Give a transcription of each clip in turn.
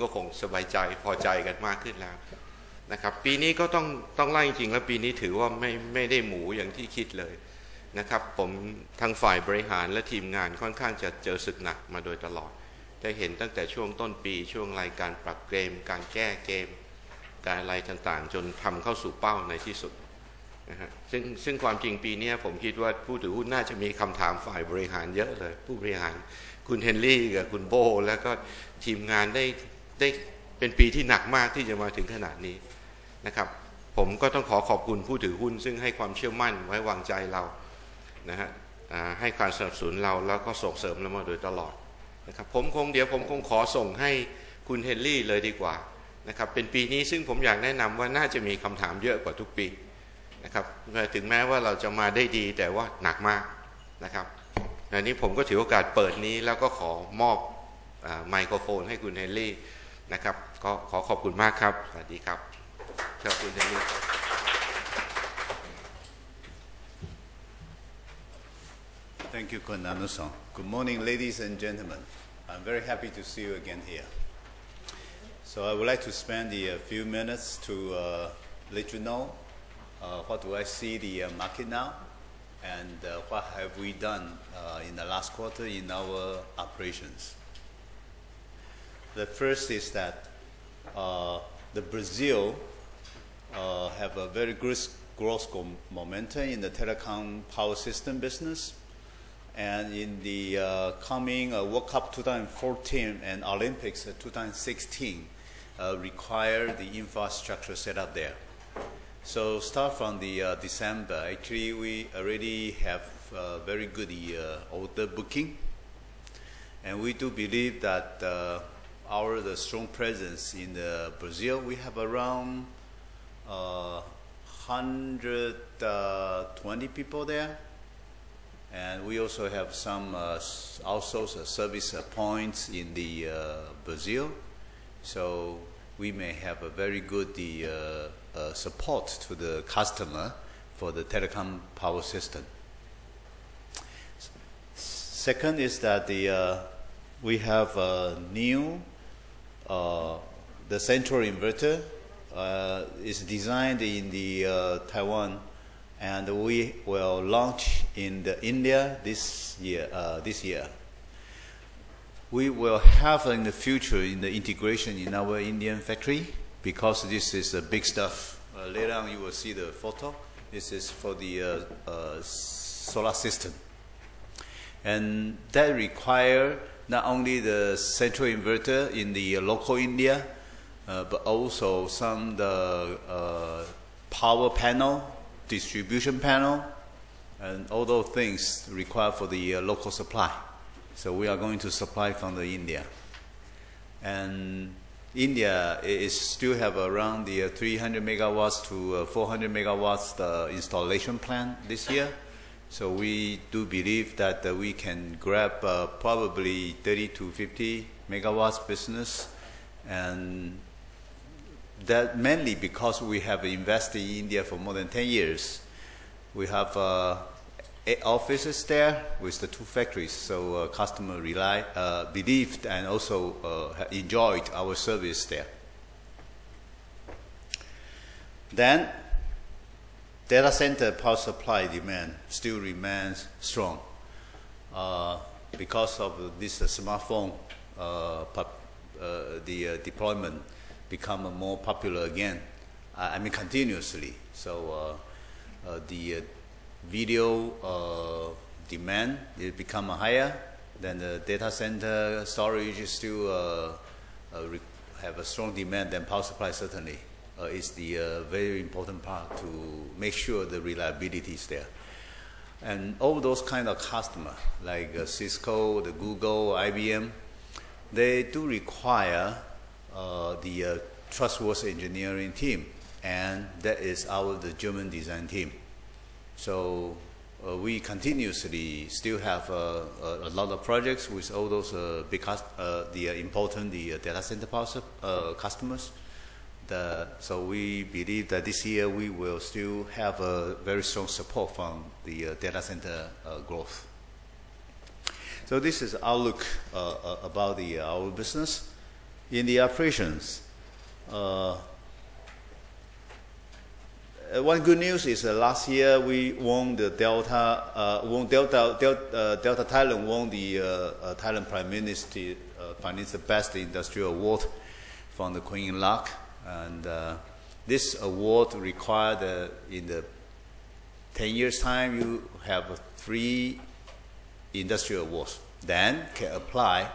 ก็คงสบายใจพอใจกันมากขึ้นแล้วนะครับปีนี้ก็ต้องไล่จริงๆแล้วปีนี้ถือว่าไม่ได้หมูอย่างที่คิดเลยนะครับผมทางฝ่ายบริหารและทีมงานค่อนข้างจะเจอศึกหนักมาโดยตลอดได้เห็นตั้งแต่ช่วงต้นปีช่วงรายการปรับเกมการแก้เกมการอะไรต่างๆจนทำเข้าสู่เป้าในที่สุดนะฮะซึ่งความจริงปีนี้ผมคิดว่าผู้ถือหุ้นน่าจะมีคำถามฝ่ายบริหารเยอะเลยผู้บริหารคุณเฮนรี่กับคุณโบแล้วก็ทีมงานได้เป็นปีที่หนักมากที่จะมาถึงขนาดนี้นะครับผมก็ต้องขอบคุณผู้ถือหุ้นซึ่งให้ความเชื่อมั่นไว้วางใจเรานะฮะให้การสนับสนุนเราแล้วก็ส่งเสริมเรามาโดยตลอดนะครับผมคงขอส่งให้คุณเฮนรี่เลยดีกว่านะครับเป็นปีนี้ซึ่งผมอยากแนะนำว่าน่าจะมีคำถามเยอะกว่าทุกปีนะครับถึงแม้ว่าเราจะมาได้ดีแต่ว่าหนักมากนะครับอันนี้ผมก็ถือโอกาสเปิดนี้แล้วก็ขอมอบไมโครโฟนให้คุณเฮนรี่นะครับก็ขอบคุณมากครับสวัสดีครับขอบคุณเฮนรี่ Thank you, Konano-san. Good morning, ladies and gentlemen. I'm very happy to see you again here. So I would like to spend a few minutes to let you know what do I see the market now and what have we done in the last quarter in our operations. The first is that the Brazil have a very good growth momentum in the telecom power system business. And in the coming World Cup 2014 and Olympics 2016 require the infrastructure set up there. So start from the December, actually we already have very good order booking. And we do believe that the strong presence in Brazil, we have around 120 people there. And we also have some outsourced service points in the Brazil, so we may have a very good support to the customer for the telecom power system. Second is that we have a new the central inverter is designed in the Taiwan. And we will launch in India this year. We will have in the future in the integration in our Indian factory because this is big stuff. Later on you will see the photo. This is for the solar system. And that require not only the central inverter in the local India, but also some power panel, distribution panel, and all those things required for the local supply. So we are going to supply from the India. And India is still have around the 300 megawatts to 400 megawatts the installation plan this year. So we do believe that we can grab probably 30 to 50 megawatts business, and that mainly because we have invested in India for more than 10 years. We have 8 offices there with the 2 factories, so customers believed and also enjoyed our service there. Then, data center power supply demand still remains strong because of this smartphone the deployment become more popular again, I mean continuously. So the video demand is become higher, then the data center storage is still have a strong demand, then power supply certainly is the very important part to make sure the reliability is there. And all those kind of customers like Cisco, the Google, IBM, they do require the trustworthy engineering team, and that is the German design team. So we continuously still have a lot of projects with all those important data center power customers. So we believe that this year we will still have a very strong support from the data center growth. So this is outlook about our business. In the operations, one good news is last year we won the Delta Thailand won the Thailand Prime Minister Best Industrial Award from the Queen Lock, and this award required in the 10 years time you have 3 industrial awards, then can apply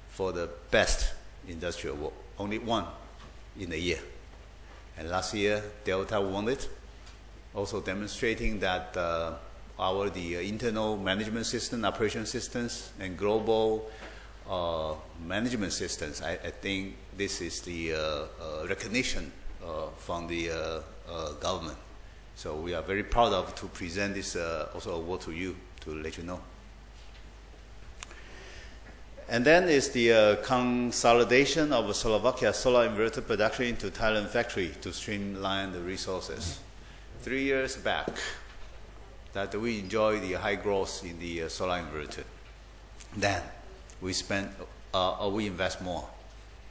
for the best industrial award, only 1 in a year. And last year Delta won it, also demonstrating that the internal management system, operation systems, and global management systems, I think this is the recognition from the government. So we are very proud of to present this also award to you, to let you know. And then is the consolidation of Slovakia solar inverter production into Thailand factory to streamline the resources. 3 years back, that we enjoy the high growth in the solar inverter. Then we invest more,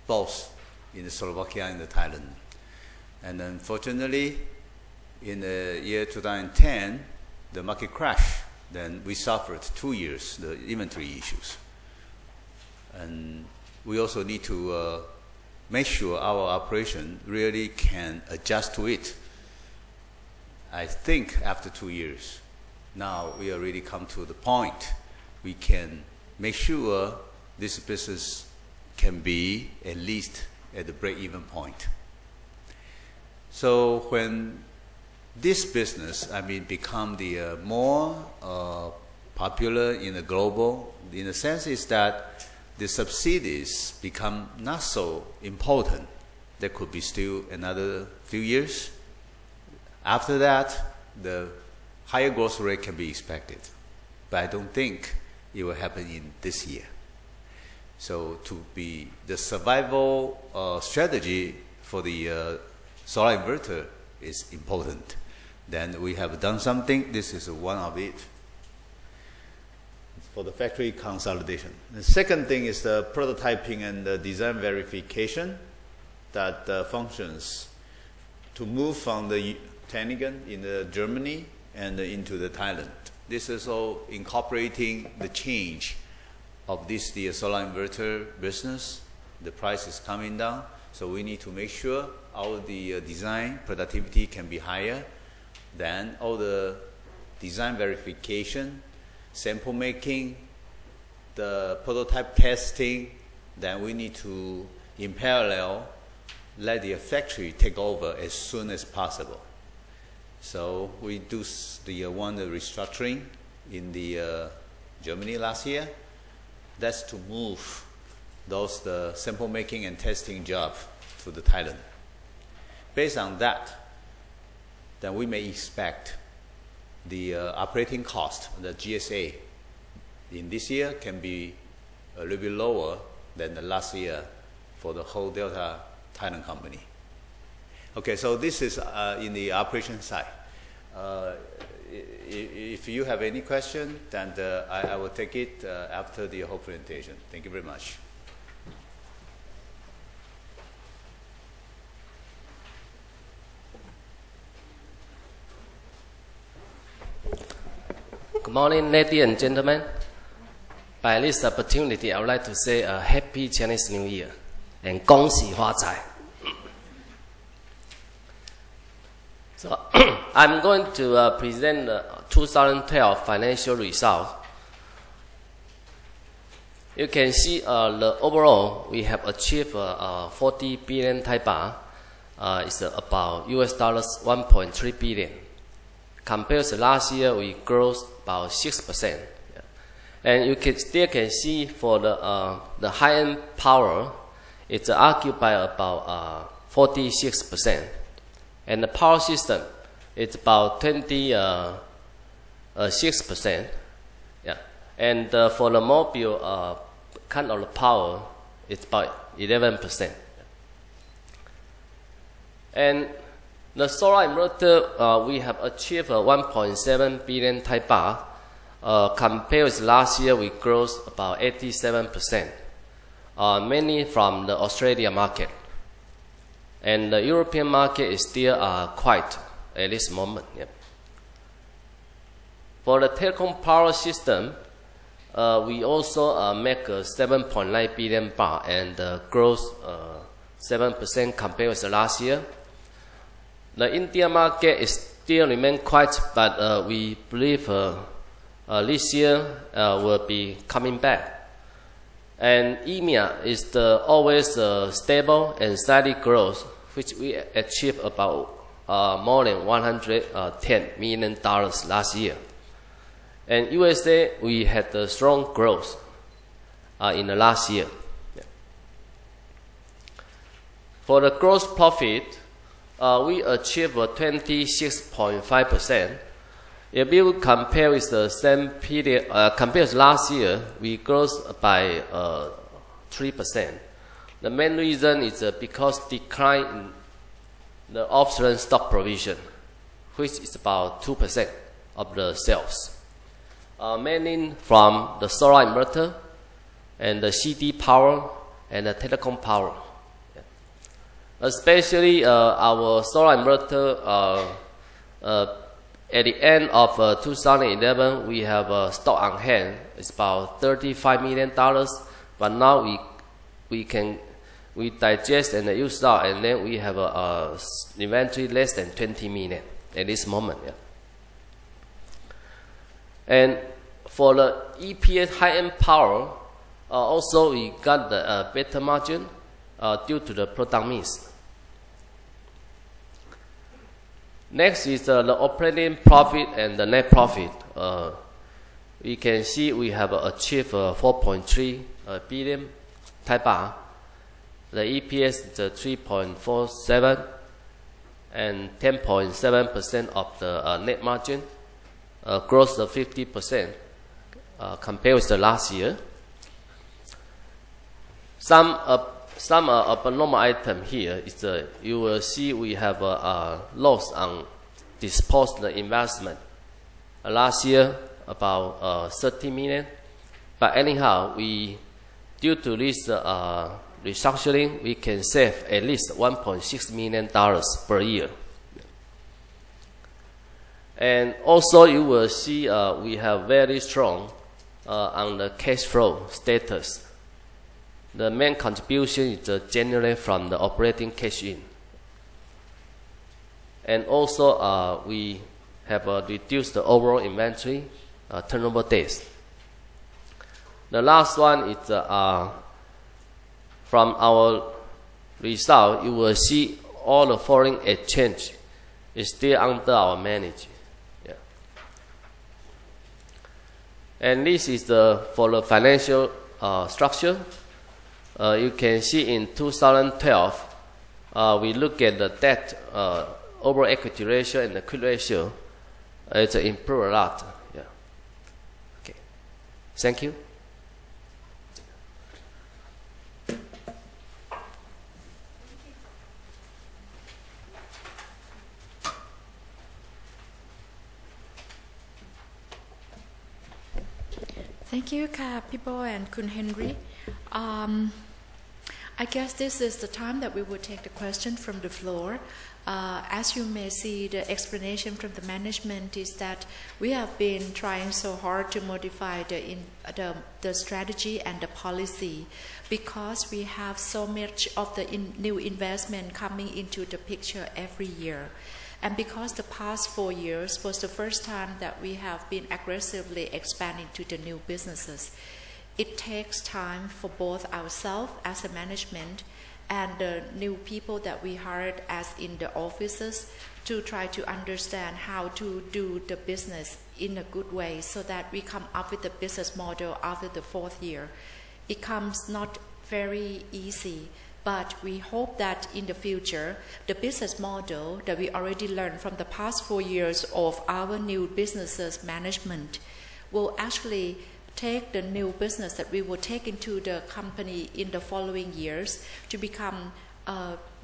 both in the Slovakia and the Thailand. And unfortunately, in the year 2010, the market crashed. Then we suffered 2 years, the inventory issues. And we also need to make sure our operation really can adjust to it. I think after 2 years, now we already come to the point we can make sure this business can be at least at the break-even point. So when this business, become the more popular in the global, in the sense is that the subsidies become not so important. There could be still another few years. After that, the higher growth rate can be expected. But I don't think it will happen in this year. So to be the survival strategy for the solar inverter is important. Then we have done something. This is one of it for the factory consolidation. The second thing is the prototyping and the design verification that functions to move from the Tübingen in Germany and into the Thailand. This is all incorporating the change of the solar inverter business. The price is coming down, so we need to make sure all the design productivity can be higher. Then all the design verification, sample making, the prototype testing, then we need to, in parallel, let the factory take over as soon as possible. So we do the restructuring in the Germany last year. That's to move the sample making and testing job to the Thailand. Based on that, then we may expect the operating cost, the GSA, in this year can be a little bit lower than the last year for the whole Delta Thailand company. Okay, so this is in the operation side. If you have any question, then I will take it after the whole presentation. Thank you very much. Good morning, ladies and gentlemen. By this opportunity, I would like to say a happy Chinese New Year and 恭喜发财. So I'm going to present the 2012 financial results. You can see the overall we have achieved 40 billion Thai baht. It's about $1.3 billion. Compared to last year, we grew about 6%. And you still can see for the high-end power, it's occupied about 46%. And the power system, it's about 26%. Yeah. And for the mobile kind of the power, it's about 11%. And the solar inverter, we have achieved 1.7 billion Thai baht. Compared with last year, we grew about 87%. mainly from the Australia market. And the European market is still quiet at this moment. Yep. For the telecom power system, we also make a 7.9 billion baht and growth 7% compared with last year. The India market is still remain quiet, but we believe this year will be coming back. And EMEA is always stable and steady growth, which we achieved about more than $110 million last year. And USA, we had a strong growth in the last year. Yeah. For the gross profit, we achieved 26.5%. If you compare with the same period, compared with last year, we grew by 3%. The main reason is because decline in the option stock provision, which is about 2% of the sales. Mainly from the solar inverter and the CD power and the telecom power. Yeah. Especially our solar inverter, at the end of 2011, we have stock on hand. It's about $35 million, but now we digest and use out, and then we have inventory less than 20 million at this moment. Yeah. And for the EPS high-end power, also we got the better margin due to the product mix. Next is the operating profit and the net profit. We can see we have achieved 4.3 billion Thai baht. The EPS is 3.47 and 10.7% of the net margin. Growth of 50% compared with the last year. Some abnormal item here is you will see we have a loss on disposed investment. Last year about 30 million, but anyhow due to this restructuring, we can save at least $1.6 million per year. And also you will see we have very strong on the cash flow status. The main contribution is generated from the operating cash in. And also we have reduced the overall inventory turnover days. The last one is from our result, you will see all the foreign exchange is still under our management. Yeah. And this is for the financial structure. You can see in 2012, we look at the debt over equity ratio and the equity ratio. It's improved a lot. Yeah. Okay. Thank you. Thank you, Pipo and Kun Henry. I guess this is the time that we will take the question from the floor. As you may see, the explanation from the management is that we have been trying so hard to modify the strategy and the policy because we have so much of the new investment coming into the picture every year. And because the past 4 years was the first time that we have been aggressively expanding to the new businesses, it takes time for both ourselves as a management and the new people that we hired as in the offices to try to understand how to do the business in a good way so that we come up with the business model after the 4th year. It comes not very easy, but we hope that in the future, the business model that we already learned from the past 4 years of our new businesses management will actually take the new business that we will take into the company in the following years to become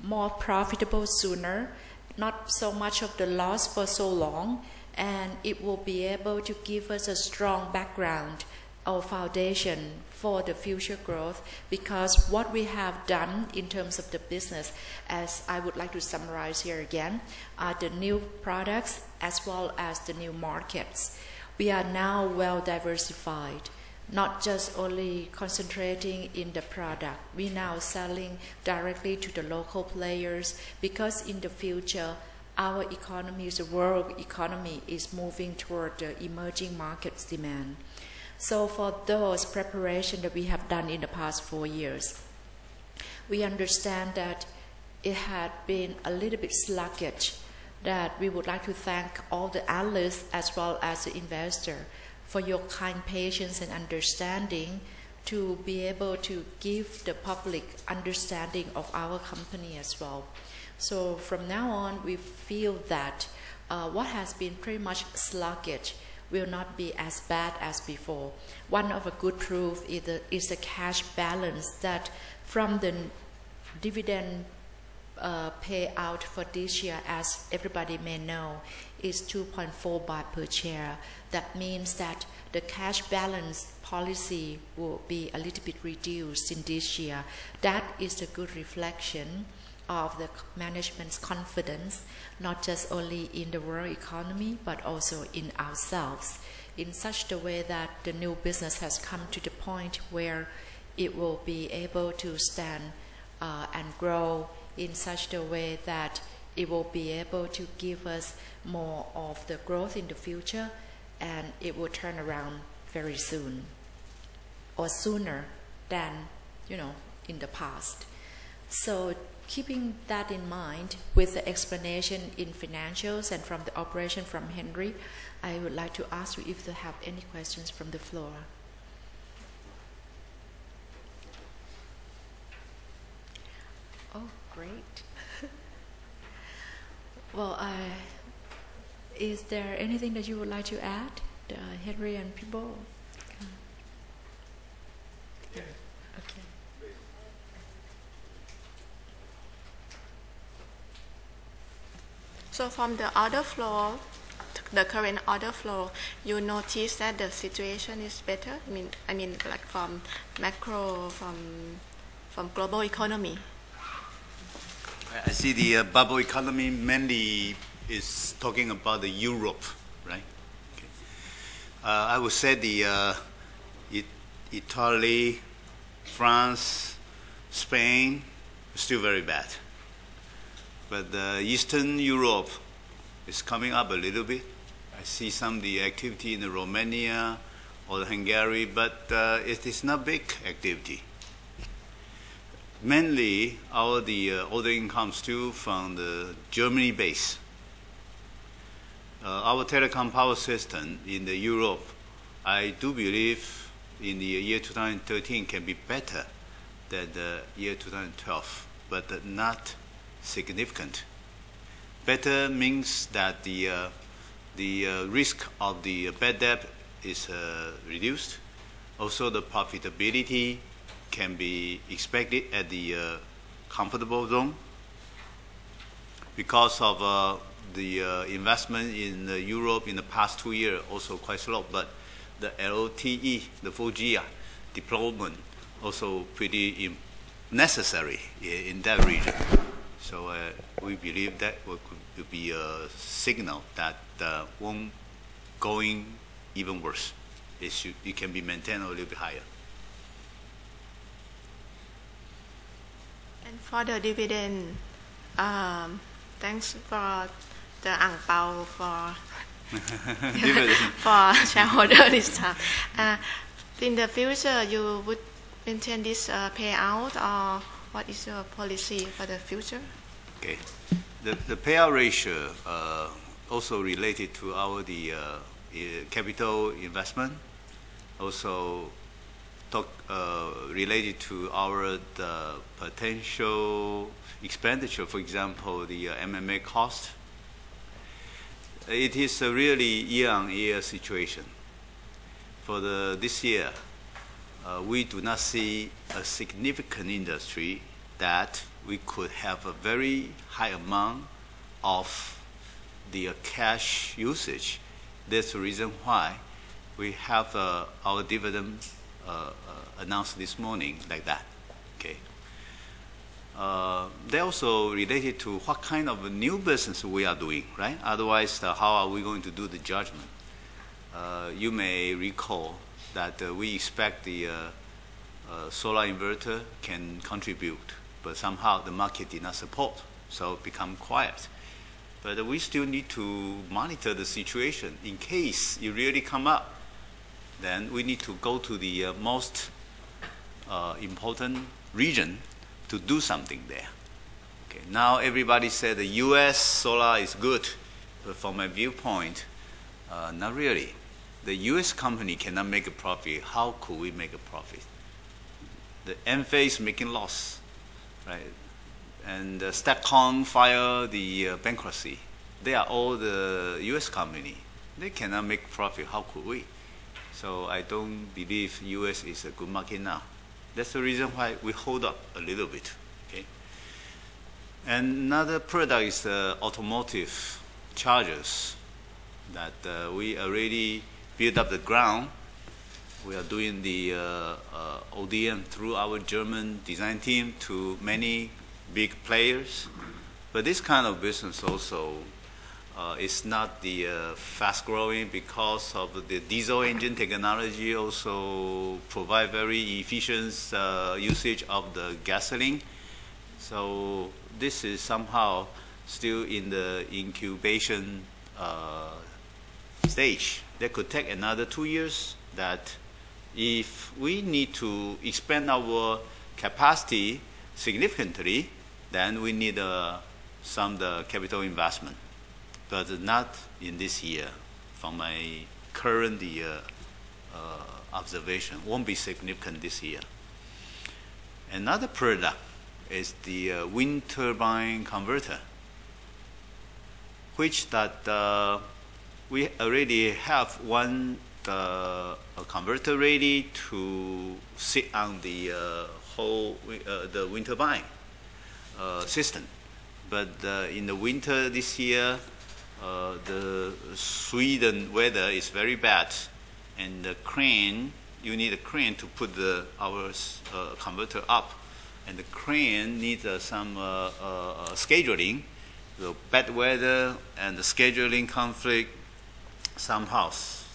more profitable sooner, not so much of the loss for so long, and it will be able to give us a strong background our foundation for the future growth, because what we have done in terms of the business, as I would like to summarize here again, are the new products as well as the new markets. We are now well diversified, not just only concentrating in the product. We now selling directly to the local players, because in the future our economy, the world economy, is moving toward the emerging markets demand. So for those preparations that we have done in the past 4 years, we understand that it had been a little bit sluggish, that we would like to thank all the analysts as well as the investor for your kind patience and understanding to be able to give the public understanding of our company as well. So from now on, we feel that what has been pretty much sluggish will not be as bad as before. One of a good proof is the cash balance, that from the dividend payout for this year, as everybody may know, is 2.4 baht per share. That means that the cash balance policy will be a little bit reduced in this year. That is a good reflection of the management's confidence, not just only in the world economy, but also in ourselves, in such a way that the new business has come to the point where it will be able to stand and grow in such a way that it will be able to give us more of the growth in the future, and it will turn around very soon, or sooner than, in the past. So keeping that in mind, with the explanation in financials and from the operation from Henry, I would like to ask you if you have any questions from the floor. Oh, great. Well, is there anything that you would like to add, Henry and people? Yeah. Okay. So from the order flow, the current order flow, you notice that the situation is better? I mean, like from macro, from global economy. I see the bubble economy mainly is talking about the Europe, right? Okay. I would say the Italy, France, Spain, still very bad. But Eastern Europe is coming up a little bit. I see some of the activity in the Romania or Hungary, but it is not big activity. Mainly, the order income still from the Germany base. Our telecom power system in the Europe, I do believe in the year 2013 can be better than the year 2012, but not significant. Better means that the risk of the bad debt is reduced. Also, the profitability can be expected at the comfortable zone because of the investment in Europe in the past 2 years also quite slow, but the LTE, the 4G deployment also pretty necessary in that region. So we believe that could be a signal that won't going even worse. It can be maintained a little bit higher. And for the dividend, thanks for the ang pao for for shareholder this time. In the future, you would maintain this payout, or what is your policy for the future? Okay, the payout ratio also related to our capital investment, also related to our potential expenditure, for example, the MMA cost. It is a really year-on-year situation. For this year, we do not see a significant industry that we could have a very high amount of the cash usage. That's the reason why we have our dividend announced this morning like that. Okay. They also related to what kind of new business we are doing, right? Otherwise, how are we going to do the judgment? You may recall that we expect the solar inverter can contribute, but somehow the market did not support, so it become quiet. But we still need to monitor the situation. In case it really come up, then we need to go to the most important region to do something there. Okay. Now everybody said the U.S. solar is good, but from my viewpoint, not really. The U.S. company cannot make a profit. How could we make a profit? The Wmv is making loss, right? And Stackcon filed the bankruptcy. They are all the U.S. company. They cannot make profit. How could we? So I don't believe U.S. is a good market now. That's the reason why we hold up a little bit. Okay. And another product is the automotive chargers that we already built up the ground. We are doing the ODM through our German design team to many big players. But this kind of business also is not the fast growing because of the diesel engine technology also provide very efficient usage of the gasoline. So this is somehow still in the incubation stage. That could take another 2 years. That if we need to expand our capacity significantly, then we need some capital investment. But not in this year. From my current observation, won't be significant this year. Another product is the wind turbine converter, which that we already have one a converter ready to sit on the whole the wind turbine system. But in the winter this year, the Sweden weather is very bad, and the crane, you need a crane to put our converter up, and the crane needs some scheduling. The bad weather and the scheduling conflict somehow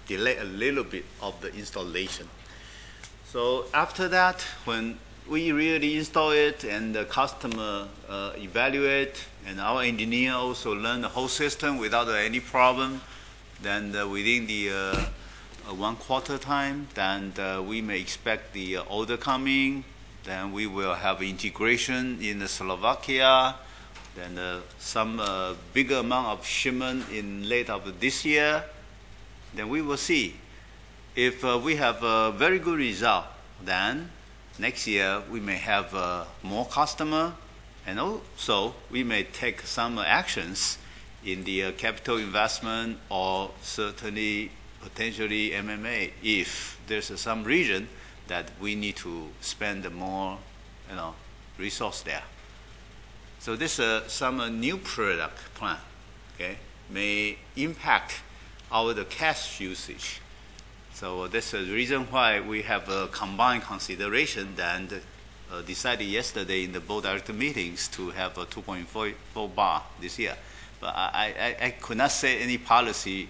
delay a little bit of the installation. So after that, when we really install it and the customer evaluate, and our engineer also learn the whole system without any problem, then within the 1 quarter time, then we may expect the order coming. Then we will have integration in Slovakia. Then some bigger amount of shipment in late of this year. Then we will see. If we have a very good result, then next year we may have more customer, and also we may take some actions in the capital investment or certainly potentially MMA if there's some region that we need to spend more resource there. So this some new product plan, okay, may impact the cash usage. So that's the reason why we have a combined consideration and decided yesterday in the board director meetings to have a 2.4 bar this year. But I could not say any policy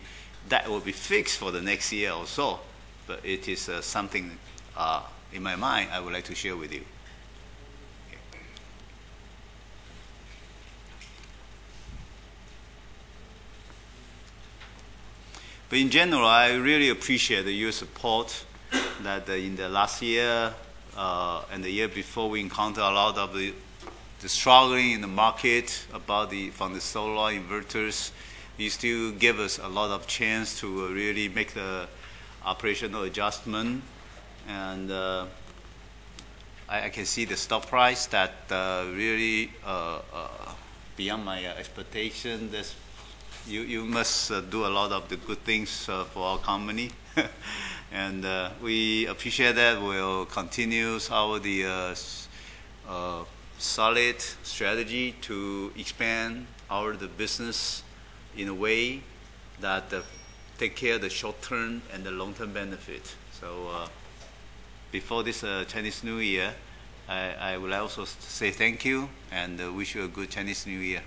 that will be fixed for the next year or so. But it is something in my mind I would like to share with you. But in general, I really appreciate your support that in the last year and the year before we encountered a lot of the struggling in the market from the solar inverters. You still give us a lot of chance to really make the operational adjustment. And I can see the stock price that really beyond my expectation. You must do a lot of the good things for our company, and we appreciate that. We'll continue our solid strategy to expand the business in a way that take care of the short-term and the long-term benefit. So before this Chinese New Year, I would also say thank you and wish you a good Chinese New Year.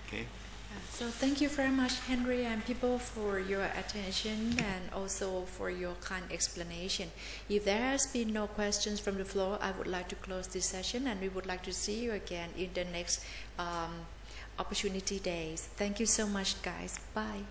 Okay. So thank you very much, Henry and people, for your attention and also for your kind explanation. If there has been no questions from the floor, I would like to close this session, and we would like to see you again in the next opportunity days. Thank you so much, guys. Bye.